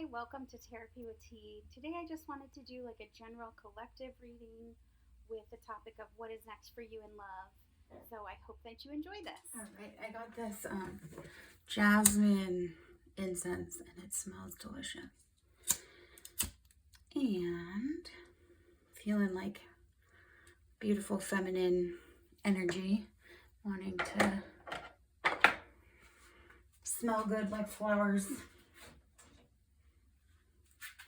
Hi, welcome to Therapy with T. Today I just wanted to do like a general collective reading with the topic of what is next for you in love. So I hope that you enjoy this. All right, I got this jasmine incense and it smells delicious. And feeling like beautiful feminine energy, wanting to smell good like flowers.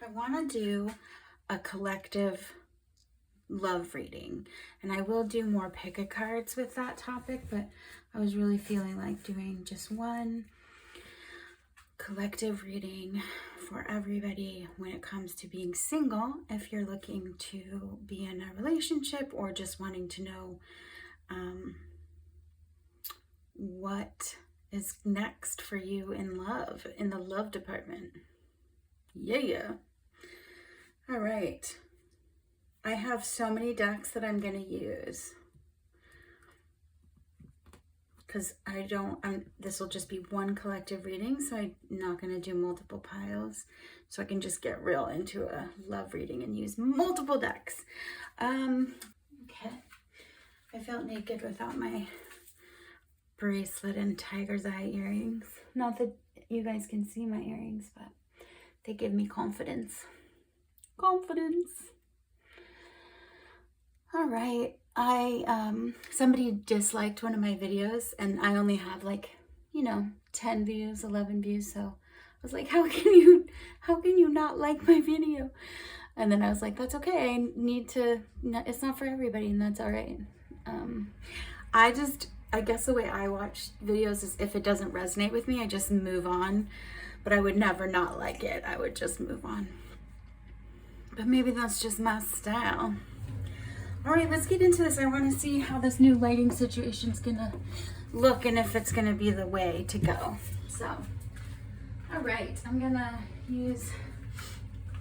I want to do a collective love reading, and I will do more pick-a cards with that topic, but I was really feeling like doing just one collective reading for everybody when it comes to being single, if you're looking to be in a relationship or just wanting to know what is next for you in love, in the love department. Yeah. All right. I have so many decks that I'm going to use because this will just be one collective reading, so I'm not going to do multiple piles, so I can just get real into a love reading and use multiple decks. Okay. I felt naked without my bracelet and tiger's eye earrings. Not that you guys can see my earrings, but they give me confidence. Confidence. All right. Somebody disliked one of my videos and I only have 10 views, 11 views. So I was like, how can you not like my video? And then I was like, that's okay. It's not for everybody, and that's all right. I guess the way I watch videos is if it doesn't resonate with me, I just move on, but I would never not like it. I would just move on. But maybe that's just my style. All right, let's get into this. I want to see how this new lighting situation is going to look and if it's going to be the way to go. So, all right, I'm going to use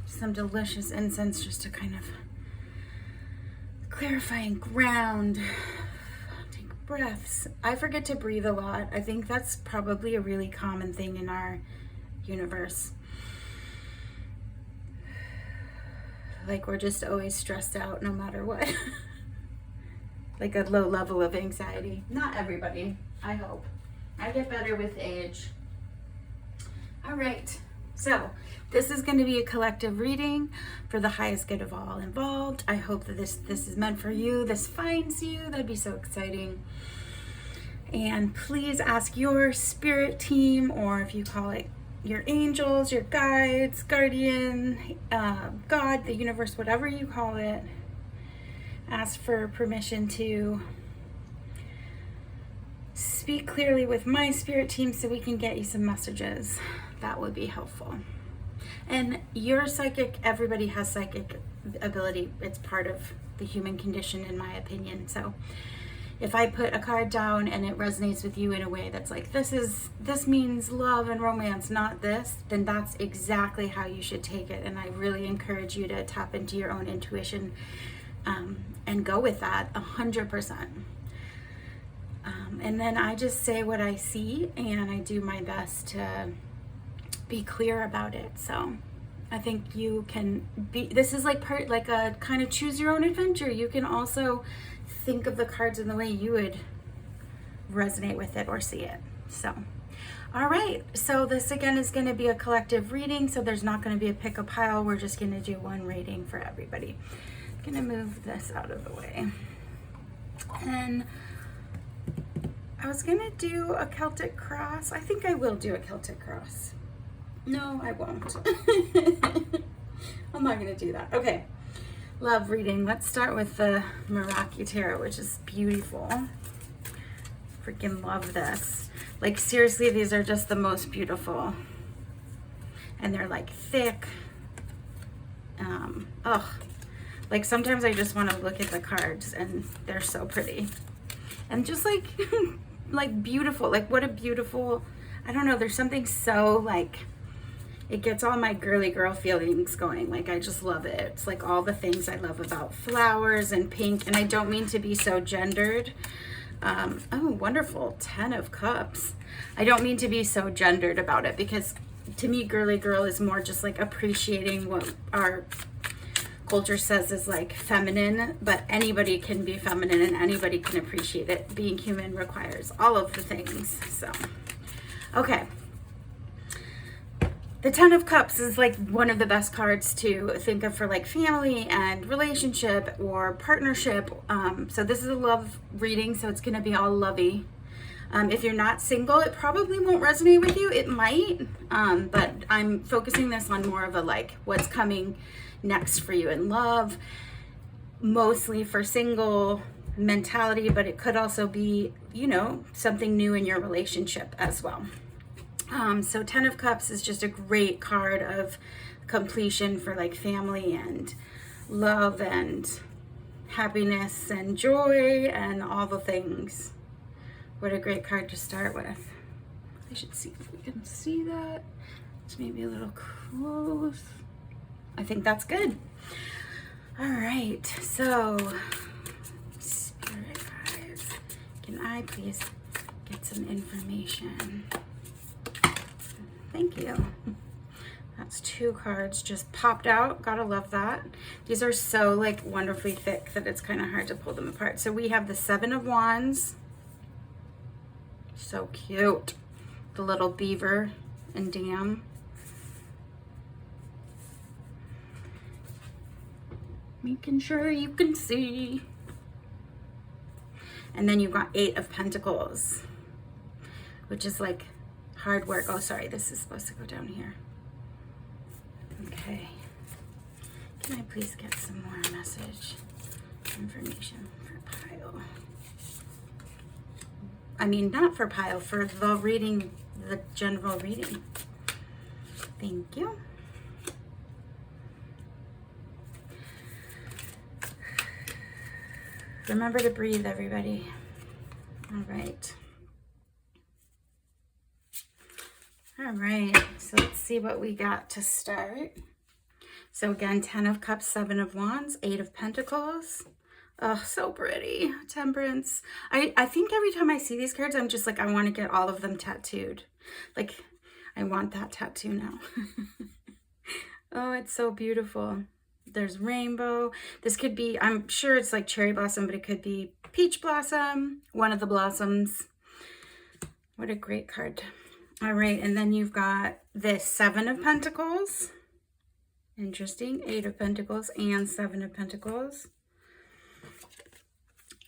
some delicious incense just to kind of clarify and ground. Take breaths. I forget to breathe a lot. I think that's probably a really common thing in our universe. Like we're just always stressed out no matter what. Like a low level of anxiety. Not everybody, I hope. I get better with age. All right, so this is going to be a collective reading for the highest good of all involved. I hope that this is meant for you. This finds you. That'd be so exciting. And please ask your spirit team, or if you call it your angels, your guides, guardian, God, the universe, whatever you call it, ask for permission to speak clearly with my spirit team so we can get you some messages. That would be helpful. And you're psychic. Everybody has psychic ability. It's part of the human condition, in my opinion. So if I put a card down and it resonates with you in a way that's like, this means love and romance, not this, then that's exactly how you should take it. And I really encourage you to tap into your own intuition and go with that 100%. And then I just say what I see and I do my best to be clear about it. So I think you can this is like a kind of choose your own adventure. You can also think of the cards in the way you would resonate with it or see it. So, all right. So this again is going to be a collective reading. So there's not going to be a pick a pile. We're just going to do one reading for everybody. I'm going to move this out of the way. And I was going to do a Celtic cross. I think I will do a Celtic cross. No, I won't. I'm not going to do that. Okay. Love reading. Let's start with the Meraki Tarot, which is beautiful. Freaking love this. Like seriously, these are just the most beautiful. And they're like thick. Like sometimes I just want to look at the cards and they're so pretty. And just like, like beautiful. Like what a beautiful, I don't know, there's something so like, it gets all my girly girl feelings going. Like, I just love it. It's like all the things I love about flowers and pink. And I don't mean to be so gendered. Oh, wonderful. 10 of Cups. I don't mean to be so gendered about it because to me, girly girl is more just like appreciating what our culture says is like feminine, but anybody can be feminine and anybody can appreciate it. Being human requires all of the things. So, okay. The Ten of Cups is like one of the best cards to think of for like family and relationship or partnership. So this is a love reading, so it's going to be all lovey. If you're not single, it probably won't resonate with you. It might, but I'm focusing this on more of a like what's coming next for you in love, mostly for single mentality, but it could also be, you know, something new in your relationship as well. So Ten of Cups is just a great card of completion for like family and love and happiness and joy and all the things. What a great card to start with. I should see if we can see that. It's maybe a little close. I think that's good. All right, so Spirit guys, can I please get some information? Thank you. That's 2 cards just popped out. Gotta love that. These are so like wonderfully thick that it's kind of hard to pull them apart. So we have the 7 of Wands. So cute. The little beaver and dam. Making sure you can see. And then you've got 8 of Pentacles, which is like hard work. Oh, sorry, this is supposed to go down here. Okay. Can I please get some more message information for Pile? I mean, not for Pile, for the reading, the general reading. Thank you. Remember to breathe, everybody. All right. All right, so let's see what we got to start. So again, 10 of Cups, 7 of Wands, 8 of Pentacles. Oh, so pretty. Temperance. I think every time I see these cards, I'm just like, I want to get all of them tattooed. Like, I want that tattoo now. Oh, it's so beautiful. There's rainbow. This could be, I'm sure it's like cherry blossom, but it could be peach blossom, one of the blossoms. What a great card. All right, and then you've got this 7 of Pentacles. Interesting. 8 of Pentacles and 7 of Pentacles.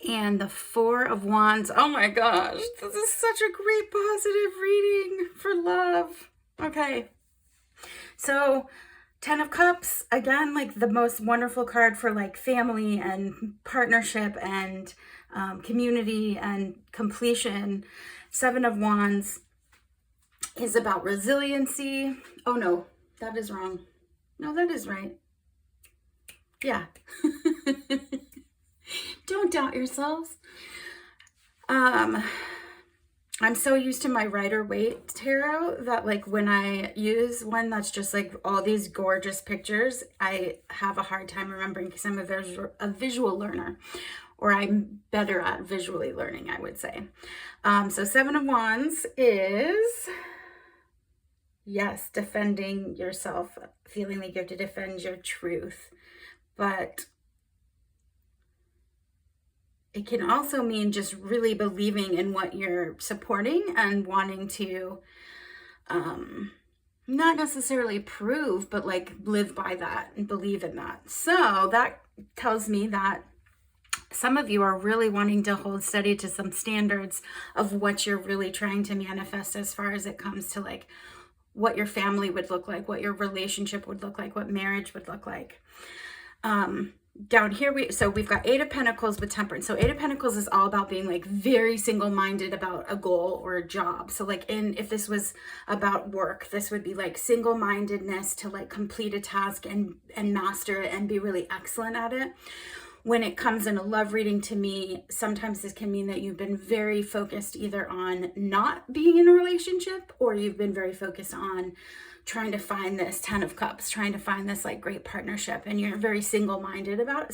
And the 4 of Wands. Oh my gosh, this is such a great positive reading for love. Okay, so 10 of Cups, again, like the most wonderful card for like family and partnership and community and completion. 7 of Wands is about resiliency. Oh no, that is wrong. No, that is right. Yeah. Don't doubt yourselves. I'm so used to my Rider-Waite tarot that like when I use one that's just like all these gorgeous pictures, I have a hard time remembering because I'm a visual learner, or I'm better at visually learning, I would say. So 7 of Wands is, yes, defending yourself, feeling like you have to defend your truth, but it can also mean just really believing in what you're supporting and wanting to not necessarily prove, but like live by that and believe in that. So that tells me that some of you are really wanting to hold steady to some standards of what you're really trying to manifest as far as it comes to like what your family would look like, what your relationship would look like, what marriage would look like. Down here, we've got 8 of Pentacles with Temperance. So 8 of Pentacles is all about being like very single-minded about a goal or a job. So like if this was about work, this would be like single-mindedness to like complete a task and master it and be really excellent at it. When it comes in a love reading, to me, sometimes this can mean that you've been very focused either on not being in a relationship, or you've been very focused on trying to find this 10 of Cups, trying to find this like great partnership, and you're very single-minded about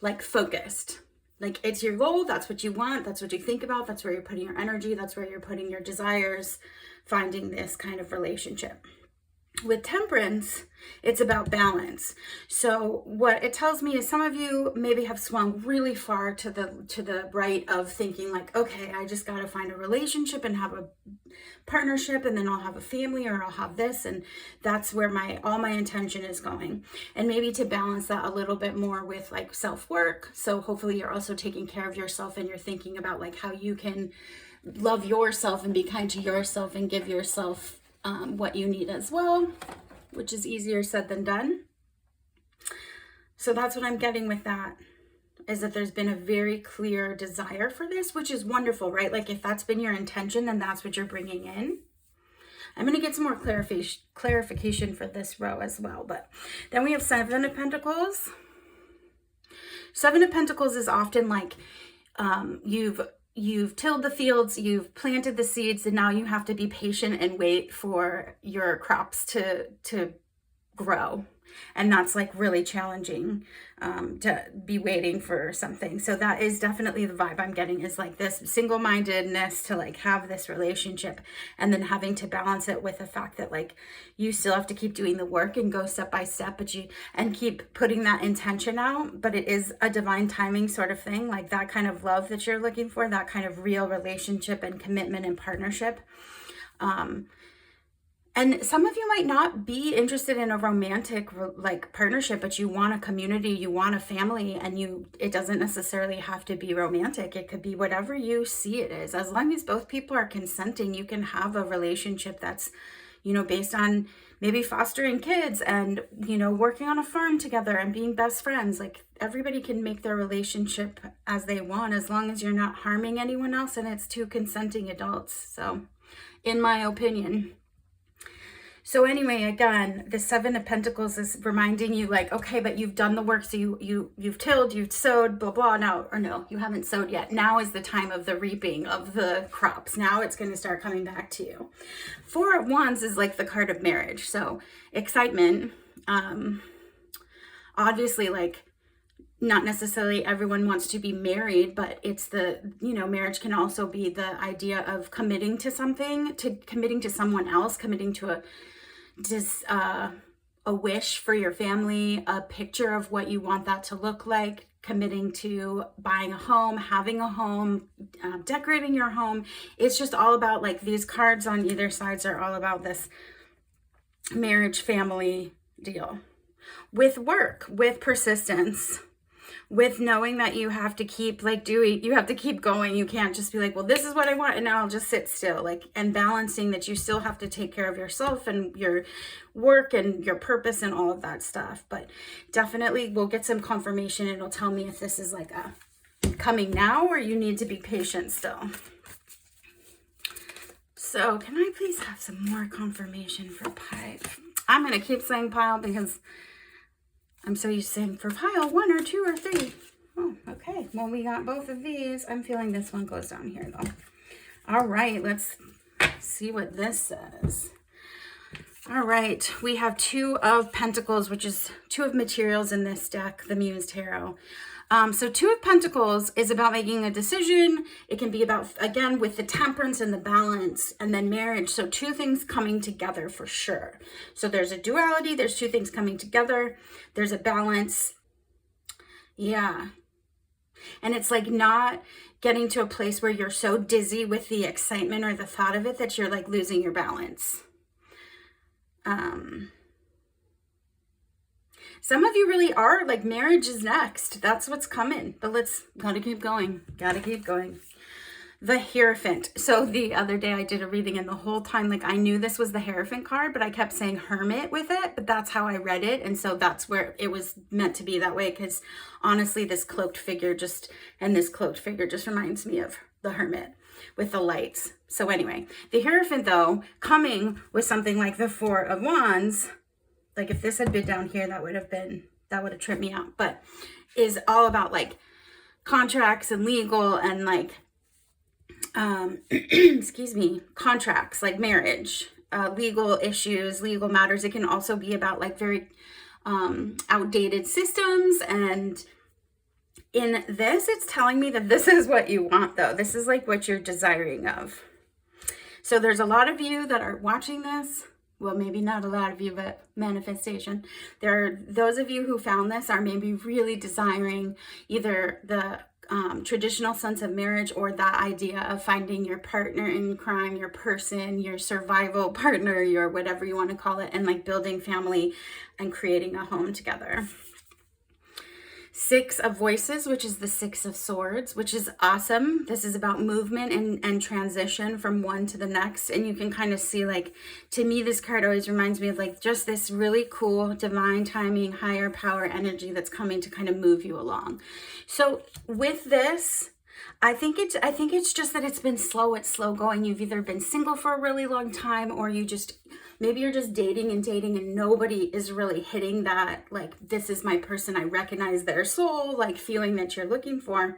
like focused. Like it's your goal, that's what you want, that's what you think about, that's where you're putting your energy, that's where you're putting your desires finding this kind of relationship. With Temperance, it's about balance. So what it tells me is some of you maybe have swung really far to the right of thinking like, okay, I just got to find a relationship and have a partnership, and then I'll have a family, or I'll have this, and that's where all my intention is going. And maybe to balance that a little bit more with like self-work. So hopefully you're also taking care of yourself, and you're thinking about like how you can love yourself and be kind to yourself and give yourself what you need as well, which is easier said than done. So that's what I'm getting with that, is that there's been a very clear desire for this, which is wonderful, right? Like if that's been your intention, then that's what you're bringing in. I'm going to get some more clarification for this row as well. But then we have Seven of Pentacles. Seven of Pentacles is often like you've tilled the fields, you've planted the seeds, and now you have to be patient and wait for your crops to grow. And that's like really challenging to be waiting for something. So that is definitely the vibe I'm getting, is like this single-mindedness to like have this relationship, and then having to balance it with the fact that like you still have to keep doing the work and go step by step, and keep putting that intention out. But it is a divine timing sort of thing, like that kind of love that you're looking for, that kind of real relationship and commitment and partnership. And some of you might not be interested in a romantic like partnership, but you want a community, you want a family, and it doesn't necessarily have to be romantic. It could be whatever you see it is. As long as both people are consenting, you can have a relationship that's, based on maybe fostering kids and, working on a farm together and being best friends. Like everybody can make their relationship as they want, as long as you're not harming anyone else and it's two consenting adults. So in my opinion. So anyway, again, the Seven of Pentacles is reminding you like, okay, but you've done the work. So you've tilled, you've sowed, blah, blah. No, you haven't sowed yet. Now is the time of the reaping of the crops. Now it's going to start coming back to you. Four of Wands is like the card of marriage. So excitement, obviously like not necessarily everyone wants to be married, but it's marriage can also be the idea of committing to something, committing to someone else, committing to a wish for your family, a picture of what you want that to look like, committing to buying a home, having a home, decorating your home. It's just all about like these cards on either sides are all about this marriage family deal. With work, with persistence, with knowing that you have to keep you have to keep going. You can't just be like, well, this is what I want and now I'll just sit still. And balancing that you still have to take care of yourself and your work and your purpose and all of that stuff. But definitely we'll get some confirmation. It'll tell me if this is like a coming now or you need to be patient still. So can I please have some more confirmation for pile? I'm going to keep saying pile because I'm so used to saying for pile 1 or 2 or 3. Oh, okay. Well, we got both of these. I'm feeling this one goes down here, though. All right. Let's see what this says. All right. We have 2 of Pentacles, which is 2 of materials in this deck, the Muse Tarot. So 2 of Pentacles is about making a decision. It can be about, again, with the temperance and the balance, and then marriage. So 2 things coming together for sure. So there's a duality. There's 2 things coming together. There's a balance. Yeah. And it's like not getting to a place where you're so dizzy with the excitement or the thought of it that you're like losing your balance. Some of you really are like marriage is next. That's what's coming. But gotta keep going. Gotta keep going. The Hierophant. So the other day I did a reading and the whole time, like I knew this was the Hierophant card, but I kept saying Hermit with it, but that's how I read it. And so that's where it was meant to be that way. Because honestly, this cloaked figure just reminds me of the Hermit with the lights. So anyway, the Hierophant though, coming with something like the 4 of Wands, like if this had been down here, that would have tripped me out, but is all about like contracts and legal and like, excuse me, contracts, like marriage, legal issues, legal matters. It can also be about like very, outdated systems. And in this, it's telling me that this is what you want though. This is like what you're desiring of. So there's a lot of you that are watching this. Well, maybe not a lot of you, but manifestation. There are those of you who found this are maybe really desiring either the traditional sense of marriage or that idea of finding your partner in crime, your person, your survival partner, your whatever you want to call it, and like building family and creating a home together. Six of Voices, which is the Six of Swords, which is awesome. This is about movement and transition from one to the next. And you can kind of see, like, to me, this card always reminds me of like just this really cool divine timing, higher power energy that's coming to kind of move you along. So with this, I think it's just that it's been slow. It's slow going. You've either been single for a really long time, or maybe you're just dating and nobody is really hitting that, like, this is my person, I recognize their soul, like feeling that you're looking for.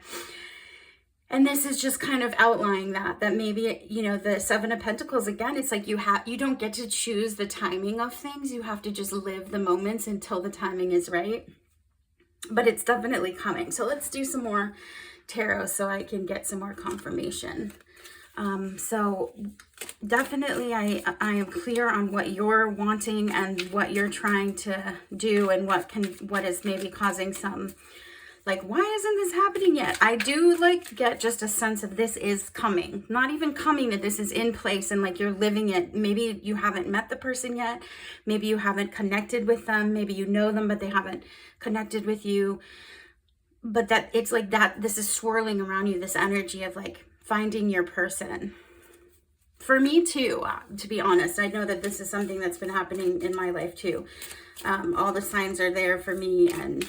And this is just kind of outlining that maybe, you know, the Seven of Pentacles, again, it's like you don't get to choose the timing of things. You have to just live the moments until the timing is right. But it's definitely coming. So let's do some more tarot so I can get some more confirmation. So definitely I am clear on what you're wanting and what you're trying to do, and what is maybe causing some, like, why isn't this happening yet? I do like get just a sense of this is coming, not even coming, that this is in place and like you're living it. Maybe you haven't met the person yet. Maybe you haven't connected with them. Maybe you know them, but they haven't connected with you. But that it's like that, this is swirling around you, this energy of like finding your person. For me too, to be honest, I know that this is something that's been happening in my life too. All the signs are there for me, and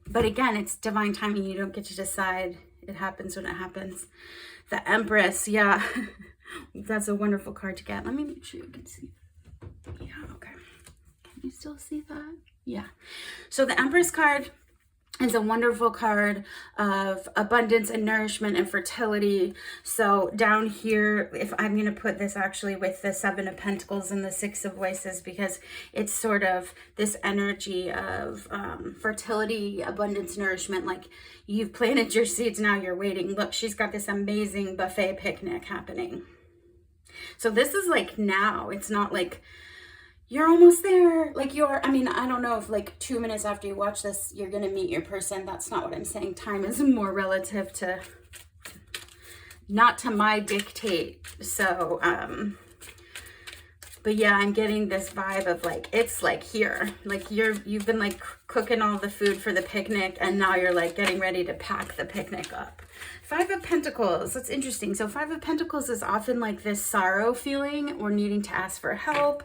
but again, it's divine timing. You don't get to decide. It happens when it happens. The Empress, yeah, that's a wonderful card to get. Let me make sure you can see. Yeah, okay. Can you still see that? Yeah. So the Empress card is a wonderful card of abundance and nourishment and fertility. So down here, if I'm going to put this actually with the Seven of Pentacles and the Six of Voices, because it's sort of this energy of fertility, abundance, nourishment. Like, you've planted your seeds, now you're waiting. Look, she's got this amazing buffet picnic happening. So this is like now. It's not like you're almost there, like I mean, I don't know if like 2 minutes after you watch this, you're going to meet your person. That's not what I'm saying. Time is more relative to, not to my dictate. So, but yeah, I'm getting this vibe of like, it's like here, like you've been like cooking all the food for the picnic, and now you're like getting ready to pack the picnic up. Five of Pentacles, that's interesting. So Five of Pentacles is often like this sorrow feeling or needing to ask for help.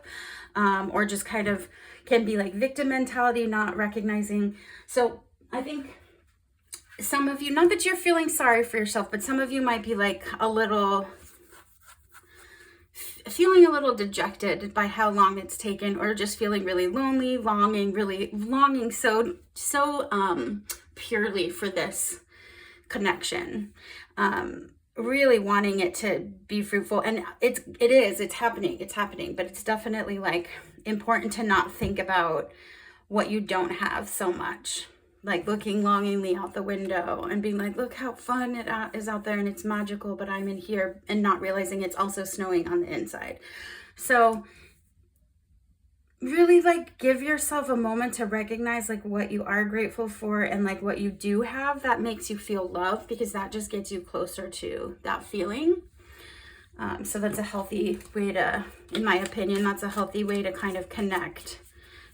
Or just kind of can be like victim mentality, not recognizing. So I think some of you, not that you're feeling sorry for yourself, but some of you might be like feeling a little dejected by how long it's taken, or just feeling really lonely, really longing so purely for this connection. Really wanting it to be fruitful, and it's happening, but it's definitely like important to not think about what you don't have so much, like looking longingly out the window and being like, look how fun it is out there and it's magical, but I'm in here, and not realizing it's also snowing on the inside. So really like give yourself a moment to recognize like what you are grateful for, and like what you do have that makes you feel loved, because that just gets you closer to that feeling. So that's a healthy way to, in my opinion, that's a healthy way to kind of connect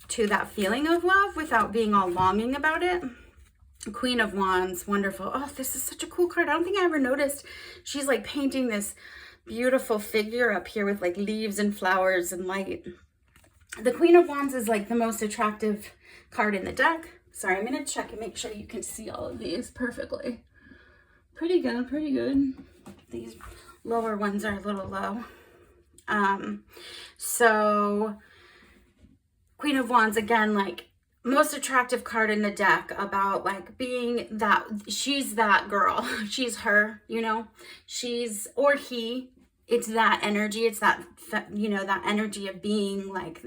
to that feeling of love without being all longing about it. Queen of Wands, wonderful. Oh, this is such a cool card. I don't think I ever noticed. She's like painting this beautiful figure up here with like leaves and flowers and light. The Queen of Wands is like the most attractive card in the deck. Sorry, I'm going to check and make sure you can see all of these perfectly. Pretty good, pretty good. These lower ones are a little low. So Queen of Wands, again, like most attractive card in the deck, about like being that, she's that girl. She's her, you know, she's, or he. It's that energy. It's that, you know, that energy of being like,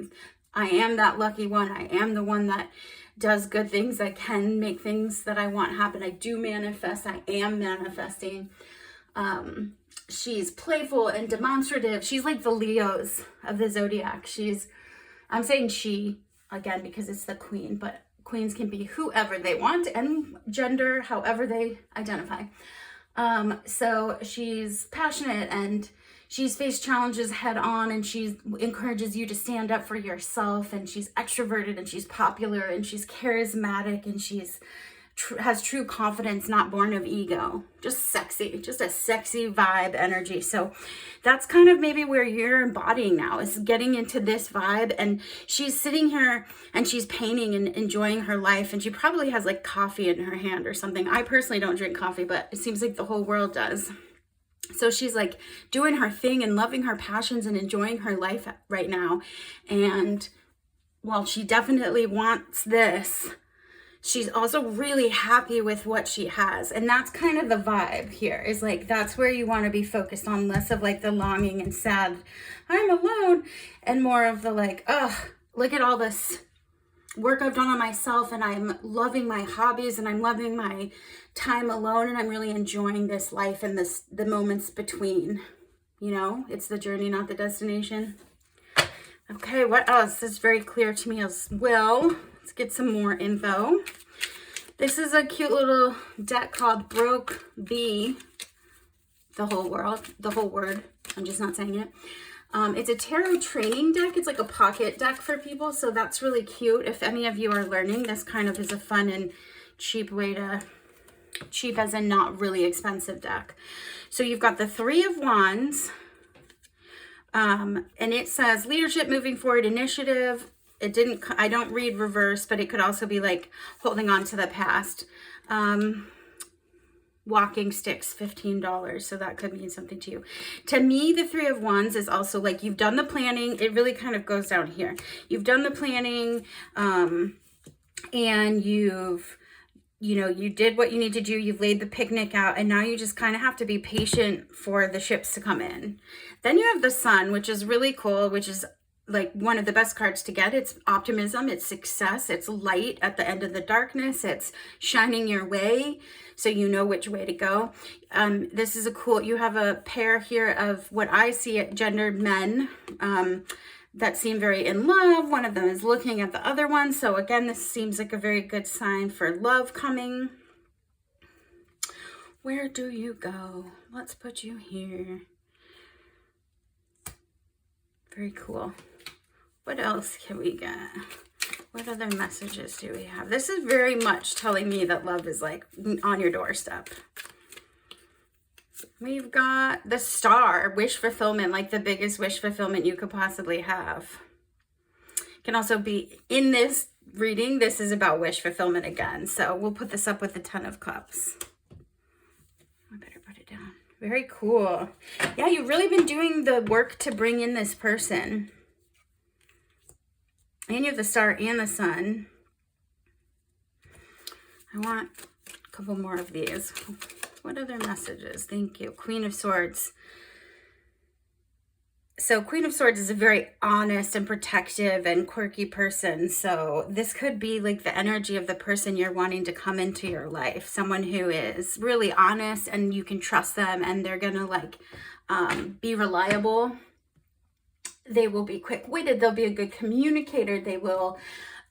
I am that lucky one. I am the one that does good things. I can make things that I want happen. I do manifest. I am manifesting. She's playful and demonstrative. She's like the Leos of the zodiac. I'm saying she again because it's the queen, but queens can be whoever they want and gender however they identify. So she's passionate and she's faced challenges head on, and she encourages you to stand up for yourself, and she's extroverted and she's popular and she's charismatic and she's has true confidence, not born of ego. Just sexy, just a sexy vibe energy. So that's kind of maybe where you're embodying now, is getting into this vibe. And she's sitting here and she's painting and enjoying her life, and she probably has like coffee in her hand or something. I personally don't drink coffee, but it seems like the whole world does. So she's like doing her thing and loving her passions and enjoying her life right now. And while she definitely wants this, she's also really happy with what she has. And that's kind of the vibe here, is like, that's where you want to be focused on, less of like the longing and sad, I'm alone, and more of the like, oh, look at all this work I've done on myself, and I'm loving my hobbies, and I'm loving my time alone, and I'm really enjoying this life and the moments between, you know, it's the journey, not the destination. Okay, what else is very clear to me as well? Let's get some more info. This is a cute little deck called Broke the whole word. I'm just not saying it. It's a tarot training deck. It's like a pocket deck for people. So that's really cute. If any of you are learning, this kind of is a fun and cheap way to, cheap as in not really expensive deck. So you've got the Three of Wands. And it says leadership, moving forward, initiative. I don't read reverse, but it could also be like holding on to the past. Walking sticks, $15. So that could mean something to you. To me, the Three of Wands is also like, you've done the planning. It really kind of goes down here. You've done the planning, and you did what you need to do. You've laid the picnic out, and now you just kind of have to be patient for the ships to come in. Then you have the Sun, which is really cool, which is like one of the best cards to get. It's optimism, it's success, it's light at the end of the darkness, it's shining your way so you know which way to go. This is a cool, you have a pair here of what I see at gendered men that seem very in love. One of them is looking at the other one. So again, this seems like a very good sign for love coming. Where do you go? Let's put you here. Very cool. What else can we get? What other messages do we have? This is very much telling me that love is like on your doorstep. We've got the Star, wish fulfillment, like the biggest wish fulfillment you could possibly have. Can also be in this reading, this is about wish fulfillment again. So we'll put this up with the Ten of Cups. I better put it down. Very cool. Yeah, you've really been doing the work to bring in this person. And you have the Star and the Sun. I want a couple more of these. What other messages? Thank you. Queen of Swords. So Queen of Swords is a very honest and protective and quirky person. So this could be like the energy of the person you're wanting to come into your life. Someone who is really honest and you can trust them, and they're going to like be reliable. They will be quick-witted. They'll be a good communicator.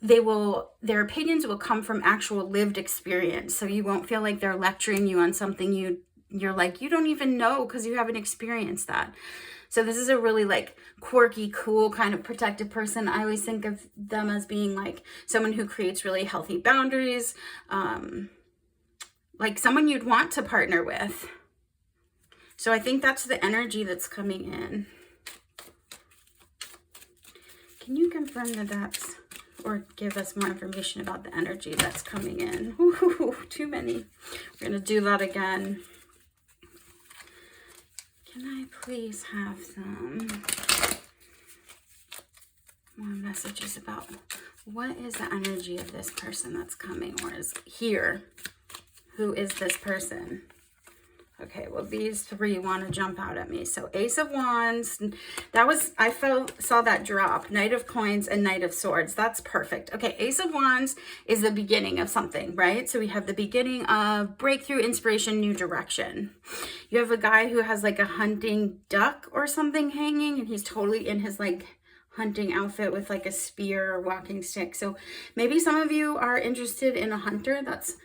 Their opinions will come from actual lived experience. So you won't feel like they're lecturing you on something you're like, you don't even know because you haven't experienced that. So this is a really like quirky, cool kind of protective person. I always think of them as being like someone who creates really healthy boundaries, like someone you'd want to partner with. So I think that's the energy that's coming in. Can you confirm that that's, or give us more information about the energy that's coming in? Ooh, too many. We're going to do that again. Can I please have some more messages about what is the energy of this person that's coming, or is here? Who is this person? Okay, well, these three want to jump out at me. So Ace of Wands, that was, I saw that drop. Knight of Coins and Knight of Swords. That's perfect. Okay, Ace of Wands is the beginning of something, right? So we have the beginning of breakthrough, inspiration, new direction. You have a guy who has like a hunting duck or something hanging, and he's totally in his like hunting outfit with like a spear or walking stick. So maybe some of you are interested in a hunter. That's,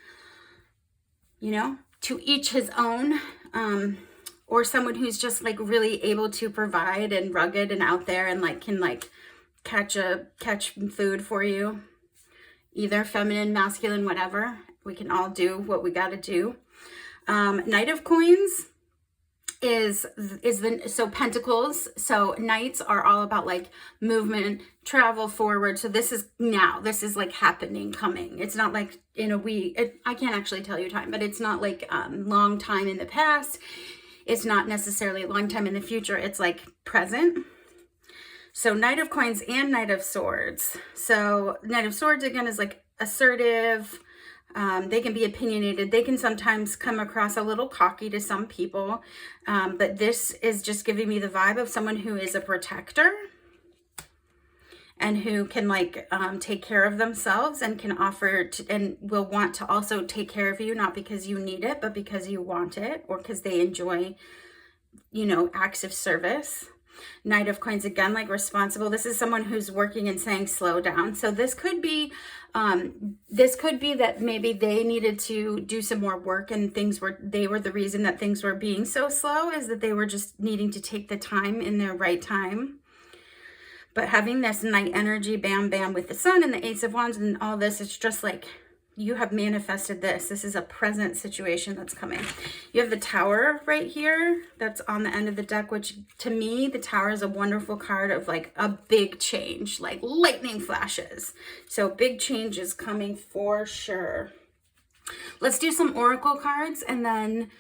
you know, to each his own, or someone who's just like really able to provide and rugged and out there and like can like catch food for you, either feminine, masculine, whatever. We can all do what we got to do. Knight of Coins is so Pentacles. So Knights are all about like movement, travel forward. So this is now, this is like happening, coming. It's not like in a week. I can't actually tell you time, but it's not like long time in the past. It's not necessarily a long time in the future. It's like present. So Knight of Coins and Knight of Swords. So Knight of Swords again is like assertive. They can be opinionated. They can sometimes come across a little cocky to some people. But this is just giving me the vibe of someone who is a protector and who can like take care of themselves and can offer to, and will want to also take care of you, not because you need it, but because you want it, or because they enjoy, you know, acts of service. Knight of Coins, again, like responsible. This is someone who's working and saying slow down. So this could be that maybe they needed to do some more work, and they were the reason that things were being so slow, is that they were just needing to take the time in their right time. But having this Knight energy, bam, bam, with the Sun and the Ace of Wands and all this, it's just like, you have manifested this. This is a present situation that's coming. You have the Tower right here that's on the end of the deck, which to me, the Tower is a wonderful card of like a big change, like lightning flashes. So big change is coming for sure. Let's do some Oracle cards and then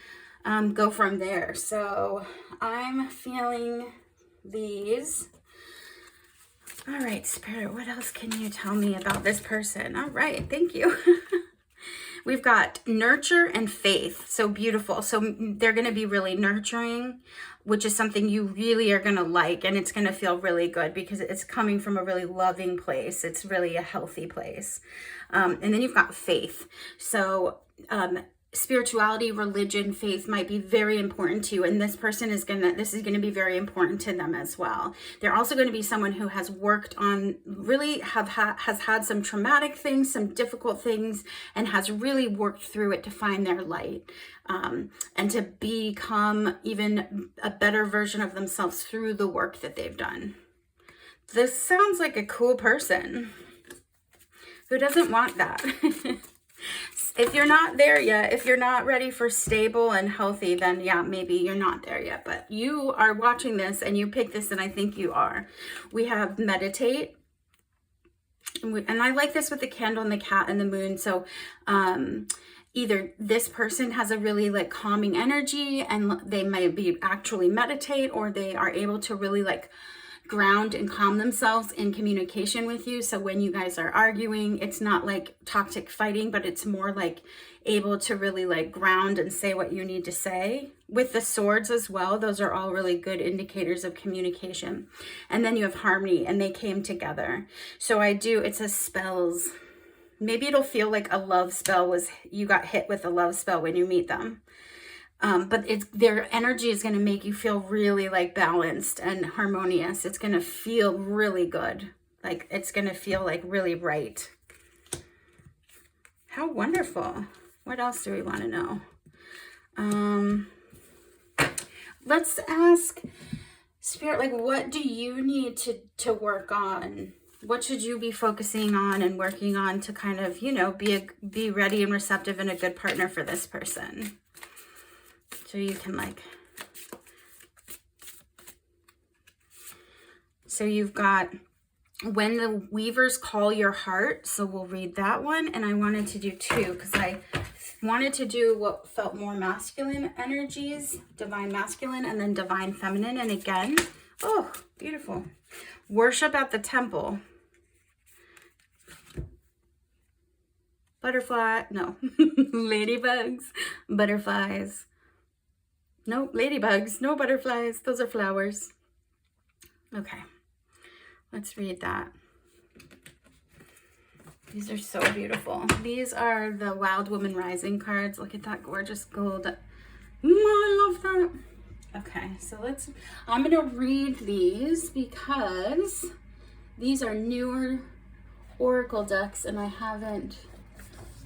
go from there. So I'm feeling these. All right, Spirit, what else can you tell me about this person? All right, thank you. We've got nurture and faith. So beautiful. So they're going to be really nurturing, which is something you really are going to like. And it's going to feel really good because it's coming from a really loving place. It's really a healthy place. And then you've got faith. So spirituality, religion, faith might be very important to you, and this is going to be very important to them as well. They're also going to be someone who has worked on, really has had some traumatic things, some difficult things, and has really worked through it to find their light, and to become even a better version of themselves through the work that they've done. This sounds like a cool person. Who doesn't want that? If you're not there yet, if you're not ready for stable and healthy, then yeah, maybe you're not there yet. But you are watching this and you pick this, and I think you are. We have meditate. And I like this with the candle and the cat and the moon. So either this person has a really like calming energy and they might be actually meditate, or they are able to really like ground and calm themselves in communication with you. So when you guys are arguing, it's not like toxic fighting, but it's more like able to really like ground and say what you need to say. With the swords as well, those are all really good indicators of communication. And then you have harmony, and they came together. So it says spells. Maybe it'll feel like a love spell you got hit with a love spell when you meet them. But their energy is going to make you feel really like balanced and harmonious. It's going to feel really good. Like it's going to feel like really right. How wonderful. What else do we want to know? Let's ask Spirit, like, what do you need to work on? What should you be focusing on and working on to kind of, you know, be ready and receptive and a good partner for this person? So you can like, so you've got when the weavers call your heart. So we'll read that one. And I wanted to do two because I wanted to do what felt more masculine energies, divine masculine, and then divine feminine. And again, oh, beautiful. Worship at the temple. Butterfly, no, ladybugs, butterflies. Nope, ladybugs, no butterflies. Those are flowers. Okay, let's read that. These are so beautiful. These are the Wild Woman Rising cards. Look at that gorgeous gold. I love that. Okay, so I'm gonna read these because these are newer Oracle decks and I haven't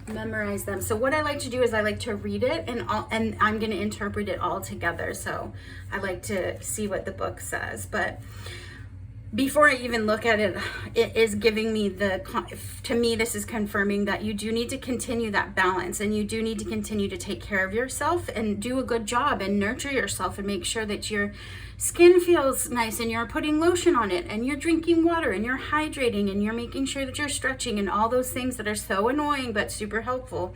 memorized them. So what I like to do is I like to read it and I'm gonna interpret it all together. So I like to see what the book says, but before I even look at it, it is giving me to me, this is confirming that you do need to continue that balance and you do need to continue to take care of yourself and do a good job and nurture yourself and make sure that your skin feels nice and you're putting lotion on it and you're drinking water and you're hydrating and you're making sure that you're stretching and all those things that are so annoying but super helpful.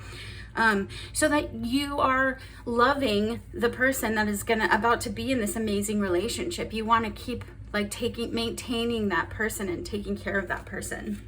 So that you are loving the person that is about to be in this amazing relationship. You want to keep like maintaining that person and taking care of that person.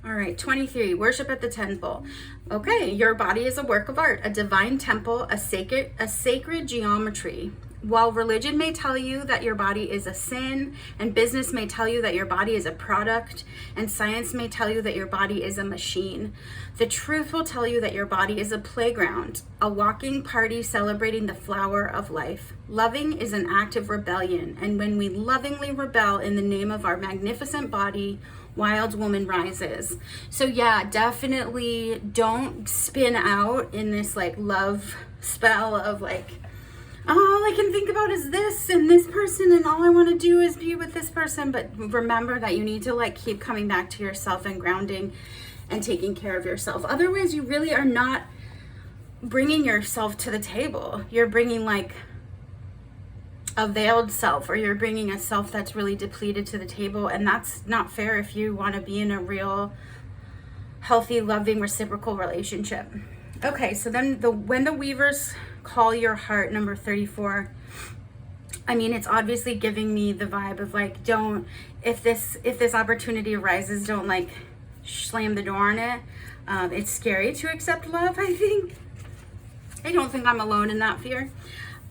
All right, 23, worship at the temple. Okay, your body is a work of art, a divine temple, a sacred geometry. While religion may tell you that your body is a sin, and business may tell you that your body is a product, and science may tell you that your body is a machine, the truth will tell you that your body is a playground, a walking party celebrating the flower of life. Loving is an act of rebellion, and when we lovingly rebel in the name of our magnificent body, Wild Woman rises. So yeah, definitely don't spin out in this like love spell of like, all I can think about is this and this person and all I want to do is be with this person. But remember that you need to like keep coming back to yourself and grounding and taking care of yourself. Otherwise, you really are not bringing yourself to the table. You're bringing like a veiled self, or you're bringing a self that's really depleted to the table. And that's not fair if you want to be in a real healthy, loving, reciprocal relationship. Okay, so then when the weavers call your heart, number 34, I mean, it's obviously giving me the vibe of like, if this opportunity arises, don't like slam the door on it. It's scary to accept love, I think. I don't think I'm alone in that fear.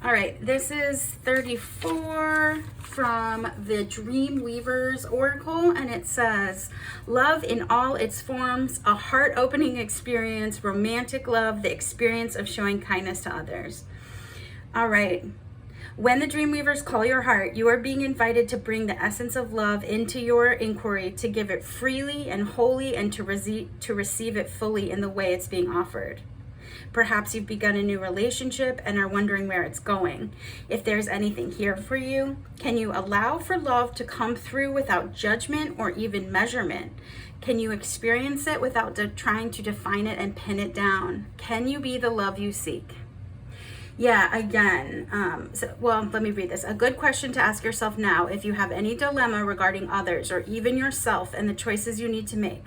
All right, this is 34 from the Dream Weavers Oracle, and it says, love in all its forms, a heart-opening experience, romantic love, the experience of showing kindness to others. All right, when the Dream Weavers call your heart, you are being invited to bring the essence of love into your inquiry, to give it freely and wholly, and to receive it fully in the way it's being offered. Perhaps you've begun a new relationship and are wondering where it's going. If there's anything here for you, can you allow for love to come through without judgment or even measurement? Can you experience it without trying to define it and pin it down? Can you be the love you seek? Yeah, again, well, let me read this. A good question to ask yourself now, if you have any dilemma regarding others or even yourself and the choices you need to make.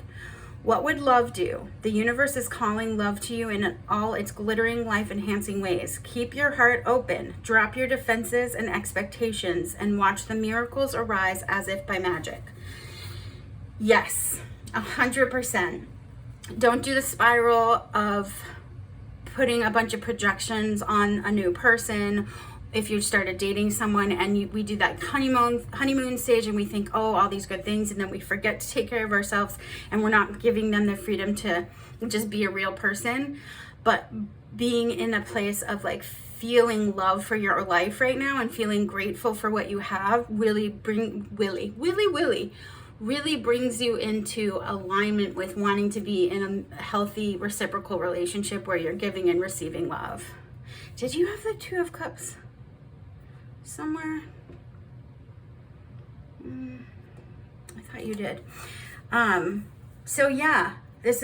What would love do? The universe is calling love to you in all its glittering, life-enhancing ways. Keep your heart open, drop your defenses and expectations, and watch the miracles arise as if by magic. Yes, 100%. Don't do the spiral of putting a bunch of projections on a new person. If you started dating someone and we do that honeymoon stage and we think, oh, all these good things, and then we forget to take care of ourselves and we're not giving them the freedom to just be a real person. But being in a place of like feeling love for your life right now and feeling grateful for what you have really brings you into alignment with wanting to be in a healthy reciprocal relationship where you're giving and receiving love. Did you have the Two of Cups somewhere? I thought you did. So yeah, this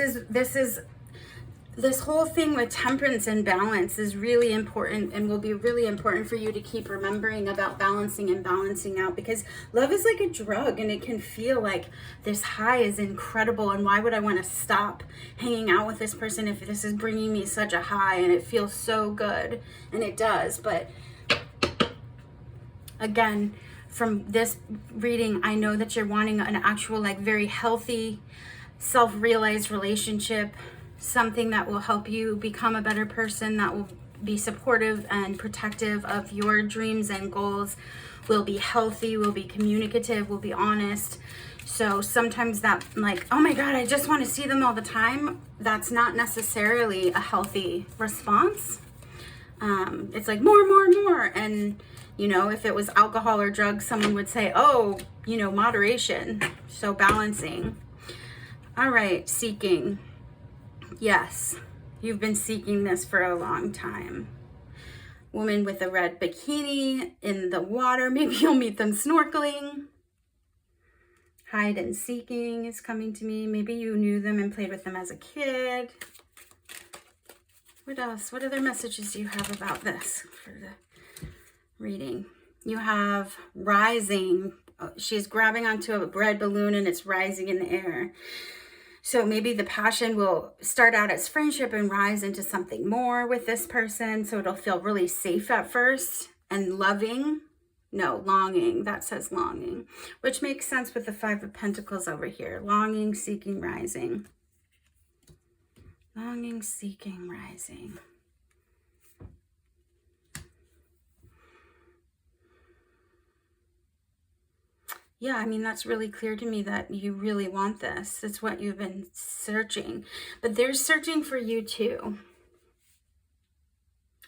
whole thing with temperance and balance is really important and will be really important for you to keep remembering about balancing and balancing out, because love is like a drug and it can feel like this high is incredible, and why would I want to stop hanging out with this person if this is bringing me such a high and it feels so good, and it does. But again, from this reading, I know that you're wanting an actual like very healthy, self-realized relationship, something that will help you become a better person, that will be supportive and protective of your dreams and goals, will be healthy, will be communicative, will be honest. So sometimes that, like, oh my God, I just want to see them all the time, that's not necessarily a healthy response. It's like more, more, more. And, you know, if it was alcohol or drugs, someone would say, oh, you know, moderation. So balancing. All right, seeking. Yes, you've been seeking this for a long time. Woman with a red bikini in the water. Maybe you'll meet them snorkeling. Hide and seeking is coming to me. Maybe you knew them and played with them as a kid. What else? What other messages do you have about this for the reading? You have rising. Oh, she's grabbing onto a red balloon and it's rising in the air. So maybe the passion will start out as friendship and rise into something more with this person. So it'll feel really safe at first and loving. No, longing. That says longing, which makes sense with the Five of Pentacles over here. Longing, seeking, rising. Longing, seeking, rising. Yeah, I mean, that's really clear to me that you really want this. It's what you've been searching. But they're searching for you too.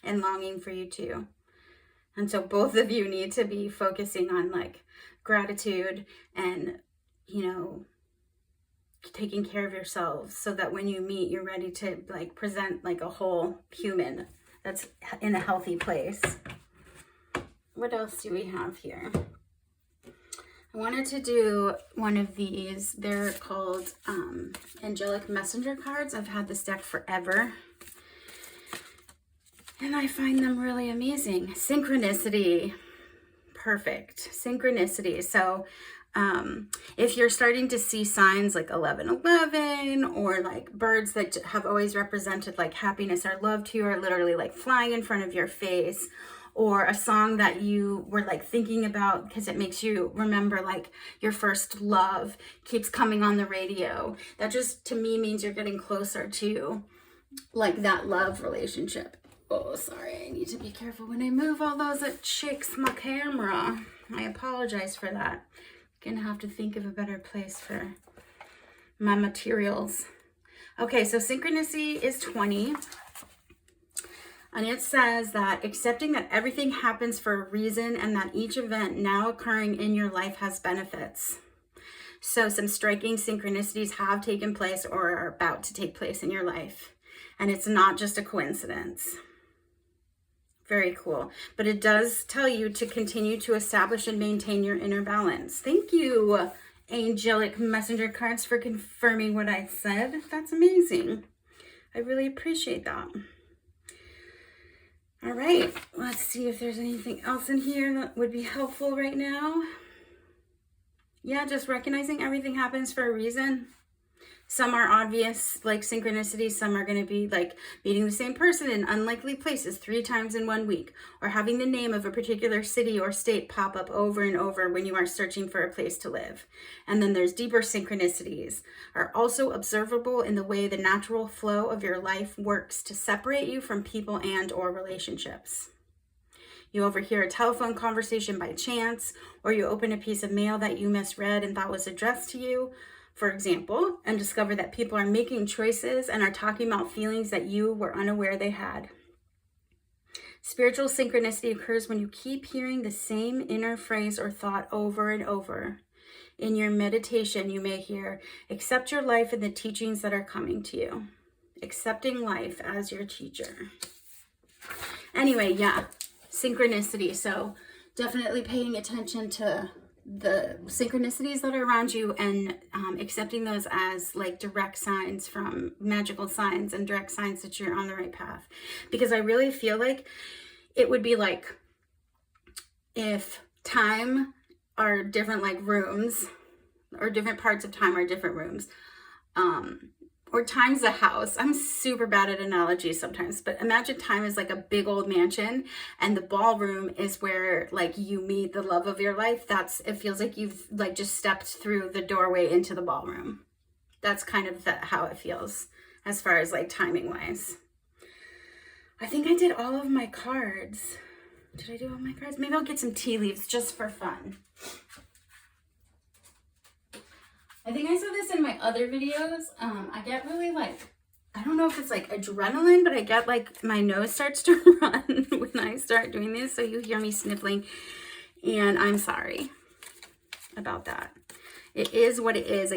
And longing for you too. And so both of you need to be focusing on like gratitude and, you know, taking care of yourselves so that when you meet, you're ready to like present like a whole human that's in a healthy place. What else do we have here? I wanted to do one of these. They're called Angelic Messenger cards. I've had this deck forever. And I find them really amazing. Synchronicity. Perfect. Synchronicity. So if you're starting to see signs like 1111 or like birds that have always represented like happiness or love to you are literally like flying in front of your face, or a song that you were like thinking about because it makes you remember like your first love keeps coming on the radio, that just to me means you're getting closer to like that love relationship. Oh, sorry, I need to be careful when I move all those. It shakes my camera. I apologize for that. Gonna have to think of a better place for my materials. Okay, so synchronicity is 20. And it says that accepting that everything happens for a reason and that each event now occurring in your life has benefits. So some striking synchronicities have taken place or are about to take place in your life. And it's not just a coincidence. Very cool. But it does tell you to continue to establish and maintain your inner balance. Thank you, Angelic Messenger cards, for confirming what I said. That's amazing. I really appreciate that. All right, let's see if there's anything else in here that would be helpful right now. Yeah, just recognizing everything happens for a reason. Some are obvious, like synchronicities. Some are going to be like meeting the same person in unlikely places 3 times in 1 week, or having the name of a particular city or state pop up over and over when you are searching for a place to live. And then there's deeper synchronicities, are also observable in the way the natural flow of your life works to separate you from people and or relationships. You overhear a telephone conversation by chance, or you open a piece of mail that you misread and thought was addressed to you, for example, and discover that people are making choices and are talking about feelings that you were unaware they had. Spiritual synchronicity occurs when you keep hearing the same inner phrase or thought over and over. In your meditation, you may hear, accept your life and the teachings that are coming to you. Accepting life as your teacher. Anyway, yeah, synchronicity. So definitely paying attention to the synchronicities that are around you and accepting those as like direct signs from magical signs and direct signs that you're on the right path. Because I really feel like it would be like if time are different like rooms, or different parts of time are different rooms, or time's a house. I'm super bad at analogies sometimes, but imagine time is like a big old mansion and the ballroom is where like you meet the love of your life. It feels like you've like just stepped through the doorway into the ballroom. That's kind of how it feels as far as like timing wise. I think I did all of my cards. Did I do all my cards? Maybe I'll get some tea leaves just for fun. I think I saw this in my other videos. I get really like, I don't know if it's like adrenaline, but I get like my nose starts to run when I start doing this. So you hear me sniffling, and I'm sorry about that. It is what it is.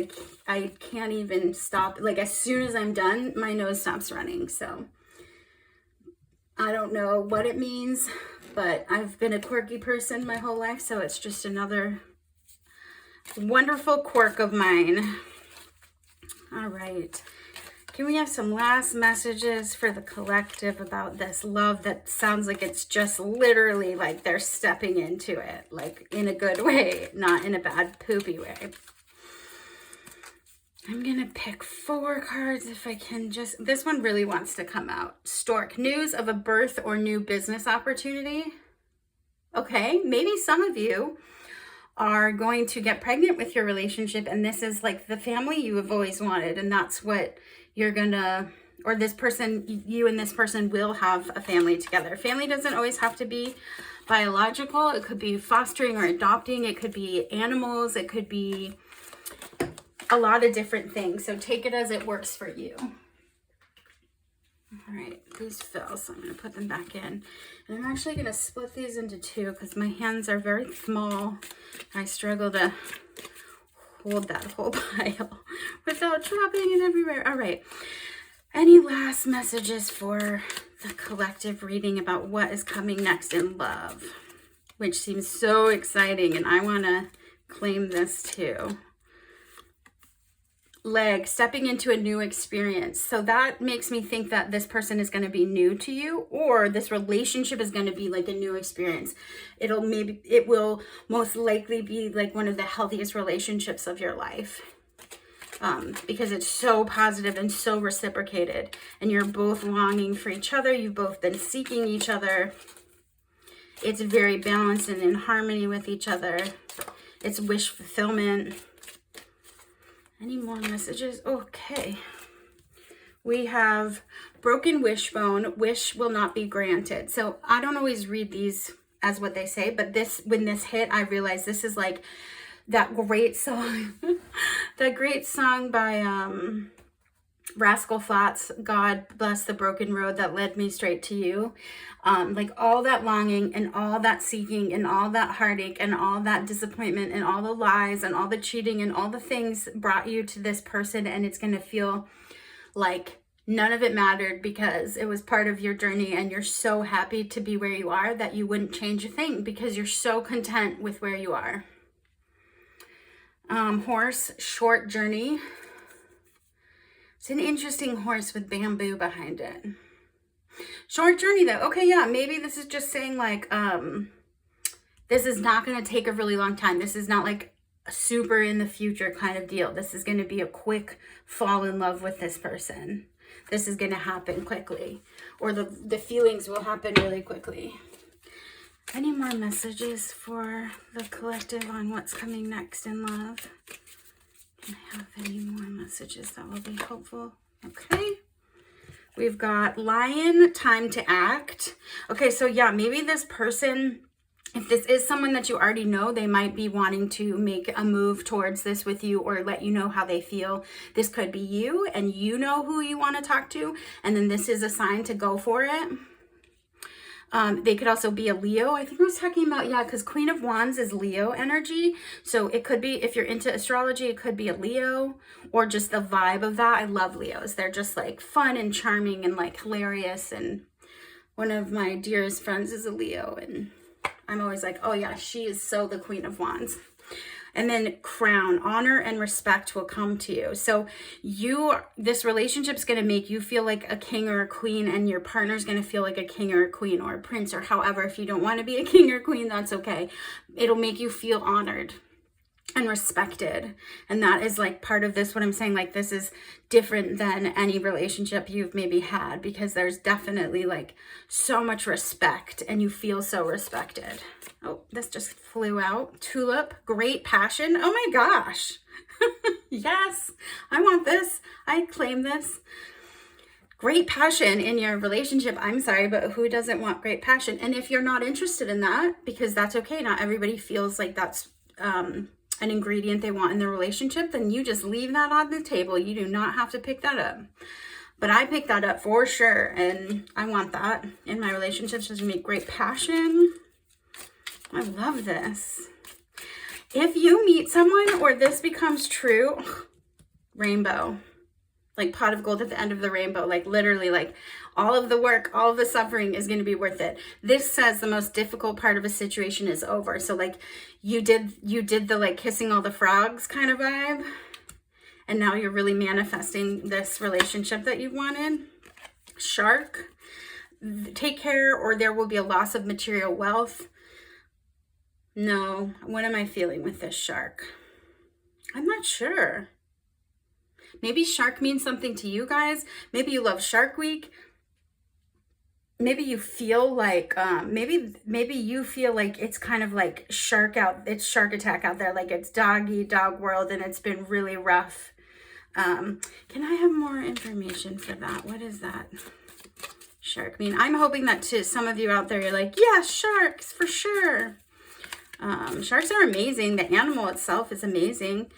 I can't even stop. Like as soon as I'm done, my nose stops running. So I don't know what it means, but I've been a quirky person my whole life. So it's just another wonderful quirk of mine. All right. Can we have some last messages for the collective about this love that sounds like it's just literally like they're stepping into it, like in a good way, not in a bad poopy way? I'm going to pick 4 cards if I can just, this one really wants to come out. Stork, news of a birth or new business opportunity. Okay, maybe some of you are going to get pregnant with your relationship, and this is like the family you have always wanted, and that's what you're gonna, or this person, you and this person will have a family together. Family doesn't always have to be biological. It could be fostering or adopting. It could be animals. It could be a lot of different things. So take it as it works for you. All right, these fell, so I'm going to put them back in. And I'm actually going to split these into 2 because my hands are very small. I struggle to hold that whole pile without dropping it everywhere. All right. Any last messages for the collective reading about what is coming next in love, which seems so exciting, and I want to claim this too. Leg, stepping into a new experience. So that makes me think that this person is going to be new to you, or this relationship is going to be like a new experience. It will most likely be like one of the healthiest relationships of your life, because it's so positive and so reciprocated, and you're both longing for each other. You've both been seeking each other. It's very balanced and in harmony with each other. It's wish fulfillment. Any more messages? Okay. We have broken wishbone. Wish will not be granted. So I don't always read these as what they say, but when this hit, I realized this is like that great song, that great song by Rascal Flatts, God Bless the Broken Road That Led Me Straight to You. Like all that longing and all that seeking and all that heartache and all that disappointment and all the lies and all the cheating and all the things brought you to this person, and it's going to feel like none of it mattered because it was part of your journey, and you're so happy to be where you are that you wouldn't change a thing because you're so content with where you are. Horse, short journey. It's an interesting horse with bamboo behind it. Short journey though. Okay, yeah, maybe this is just saying like, this is not going to take a really long time. This is not like a super in the future kind of deal. This is going to be a quick fall in love with this person. This is going to happen quickly, or the feelings will happen really quickly. Any more messages for the collective on what's coming next in love? Can I have any more messages that will be helpful? Okay. We've got Lion, time to act. Okay, so yeah, maybe this person, if this is someone that you already know, they might be wanting to make a move towards this with you or let you know how they feel. This could be you, and you know who you want to talk to, and then this is a sign to go for it. They could also be a Leo. I think I was talking about, yeah, because Queen of Wands is Leo energy. So it could be, if you're into astrology, it could be a Leo, or just the vibe of that. I love Leos. They're just like fun and charming and like hilarious. And one of my dearest friends is a Leo, and I'm always like, oh yeah, she is so the Queen of Wands. And then crown, honor and respect will come to you. So this relationship is going to make you feel like a king or a queen, and your partner's going to feel like a king or a queen or a prince, or however. If you don't want to be a king or queen, that's okay. It'll make you feel honored and respected. And that is like part of this, what I'm saying, like this is different than any relationship you've maybe had, because there's definitely like so much respect and you feel so respected. Oh, this just flew out. Tulip, great passion. Oh my gosh. Yes, I want this. I claim this. great passion in your relationship. I'm sorry, but who doesn't want great passion? And if you're not interested in that, because that's okay, not everybody feels like that's an ingredient they want in their relationship, then you just leave that on the table. You do not have to pick that up. But I picked that up for sure, and I want that in my relationships, just to make great passion. I love this. If you meet someone or this becomes true, rainbow, like pot of gold at the end of the rainbow, like literally, like all of the work, all of the suffering is going to be worth it. This says the most difficult part of a situation is over. So like you did the like kissing all the frogs kind of vibe, and now you're really manifesting this relationship that you wanted. Shark, take care or there will be a loss of material wealth. No, what am I feeling with this shark? I'm not sure. Maybe shark means something to you guys. Maybe you love Shark Week. Maybe you feel like, maybe you feel like it's kind of like it's shark attack out there. Like it's dog world and it's been really rough. Can I have more information for that? What is that? Shark mean? I'm hoping that to some of you out there, you're like, yeah, sharks for sure. Sharks are amazing. The animal itself is amazing.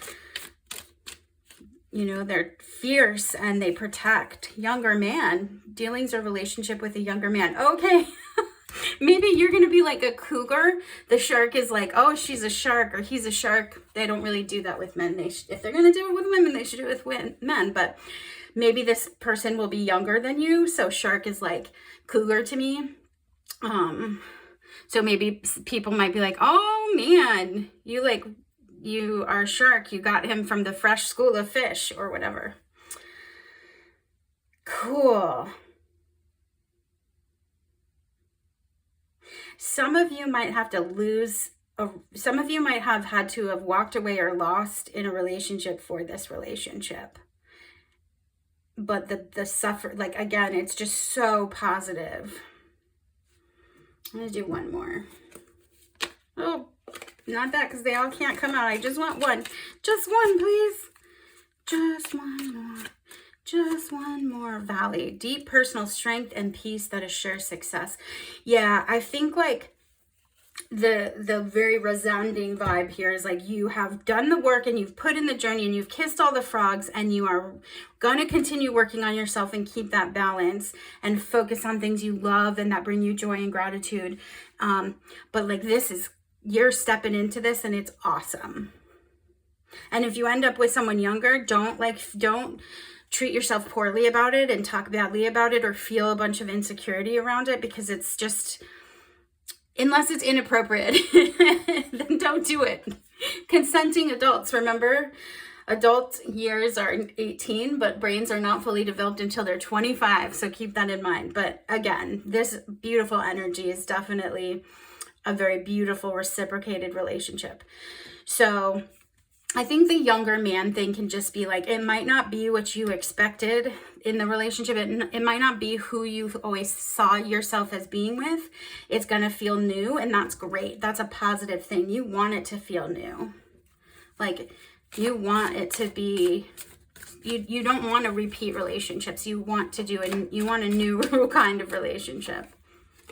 You know, they're fierce and they protect. Younger man, dealings or relationship with a younger man. Okay, maybe you're going to be like a cougar. The shark is like, oh, she's a shark or he's a shark. They don't really do that with men. If they're going to do it with women, they should do it with men. But maybe this person will be younger than you. So shark is like cougar to me. So maybe people might be like, oh man, you are a shark. You got him from the fresh school of fish or whatever. Cool. Some of you might have to some of you might have had to have walked away or lost in a relationship for this relationship. But the suffer, like again, it's just so positive. I'm going to do one more. Oh, not that, because they all can't come out. I just want one. Just one, please. Just one more. Just one more. Valley. Deep personal strength and peace that assures success. Yeah, I think like the very resounding vibe here is like you have done the work and you've put in the journey and you've kissed all the frogs and you are going to continue working on yourself and keep that balance and focus on things you love and that bring you joy and gratitude. But like you're stepping into this and it's awesome. And if you end up with someone younger, don't treat yourself poorly about it and talk badly about it or feel a bunch of insecurity around it, because it's just, unless it's inappropriate, then don't do it. Consenting adults, remember, adult years are 18, but brains are not fully developed until they're 25. So keep that in mind. But again, this beautiful energy is definitely a very beautiful reciprocated relationship. So I think the younger man thing can just be like, it might not be what you expected in the relationship. It might not be who you always saw yourself as being with. It's going to feel new, and that's great. That's a positive thing. You want it to feel new. Like, you want it to be, you don't want to repeat relationships. You want to you want a new kind of relationship.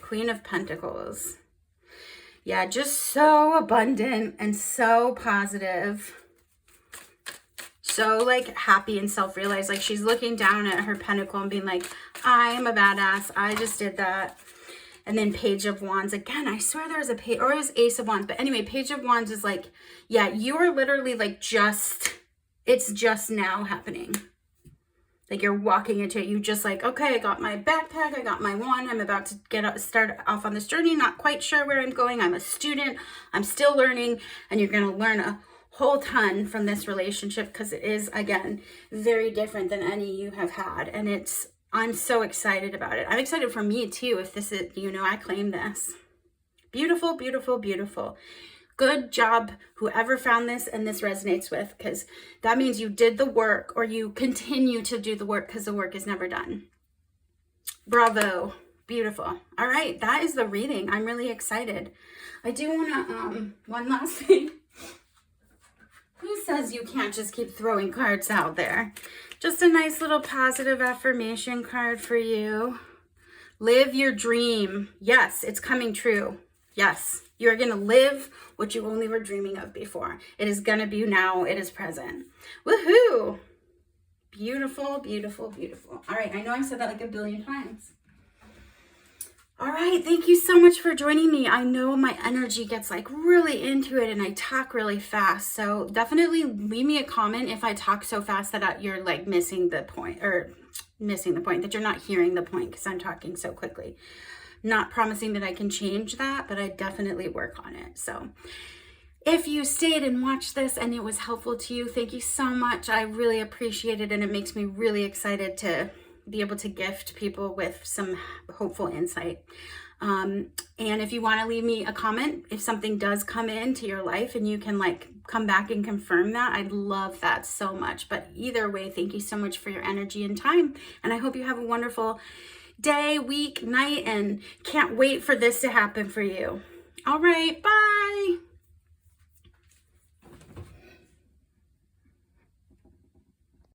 Queen of Pentacles. Yeah, just so abundant and so positive. So like happy and self-realized. Like she's looking down at her pentacle and being like, I am a badass. I just did that. And then Page of Wands. Again, I swear there was a page, or it was Ace of Wands. But anyway, Page of Wands is like, yeah, you are literally like it's just now happening. Like you're walking into it. You just like, okay, I got my backpack. I got my wand. I'm about to start off on this journey. Not quite sure where I'm going. I'm a student. I'm still learning. And you're going to learn a whole ton from this relationship, because it is, again, very different than any you have had. And I'm so excited about it. I'm excited for me too. If this is, I claim this. Beautiful, beautiful, beautiful. Good job, whoever found this and this resonates with, because that means you did the work, or you continue to do the work, because the work is never done. Bravo. Beautiful. All right, that is the reading. I'm really excited. I do want to, one last thing. Who says you can't just keep throwing cards out there? Just a nice little positive affirmation card for you. Live your dream. Yes, it's coming true. Yes, you're going to live what you only were dreaming of before. It is going to be now. It is present. Woohoo! Beautiful, beautiful, beautiful. All right, I know I've said that like a billion times. All right, thank you so much for joining me. I know my energy gets like really into it and I talk really fast. So definitely leave me a comment if I talk so fast that you're like missing the point, that you're not hearing the point because I'm talking so quickly. Not promising that I can change that, but I definitely work on it. So if you stayed and watched this and it was helpful to you, thank you so much. I really appreciate it and it makes me really excited to be able to gift people with some hopeful insight. And if you want to leave me a comment, if something does come into your life and you can like come back and confirm that, I'd love that so much. But either way, thank you so much for your energy and time. And I hope you have a wonderful day, week, night, and can't wait for this to happen for you. All right, bye.